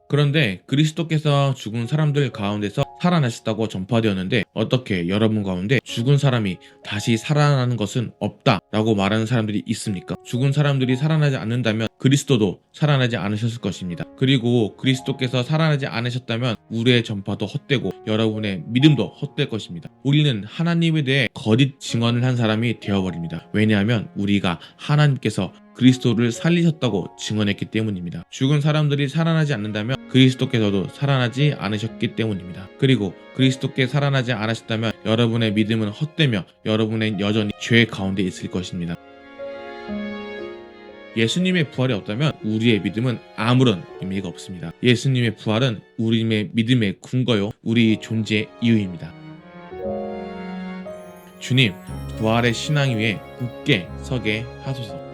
그런데 그리스도께서 죽은 사람들 가운데서 살아나셨다고 전파되었는데 어떻게 여러분 가운데 죽은 사람이 다시 살아나는 것은 없다라고 말하는 사람들이 있습니까? 죽은 사람들이 살아나지 않는다면 그리스도도 살아나지 않으셨을 것입니다. 그리고 그리스도께서 살아나지 않으셨다면 우리의 전파도 헛되고 여러분의 믿음도 헛될 것입니다. 우리는 하나님에 대해 거짓 증언을 한 사람이 되어버립니다. 왜냐하면 우리가 하나님께서 그리스도를 살리셨다고 증언했기 때문입니다. 죽은 사람들이 살아나지 않는다면 그리스도께서도 살아나지 않으셨기 때문입니다. 그리고 그리스도께 살아나지 않으셨다면 여러분의 믿음은 헛되며 여러분은 여전히 죄 가운데 있을 것입니다. 예수님의 부활이 없다면 우리의 믿음은 아무런 의미가 없습니다. 예수님의 부활은 우리의 믿음의 근거요, 우리 존재의 이유입니다. 주님, 부활의 신앙 위에 굳게 서게 하소서.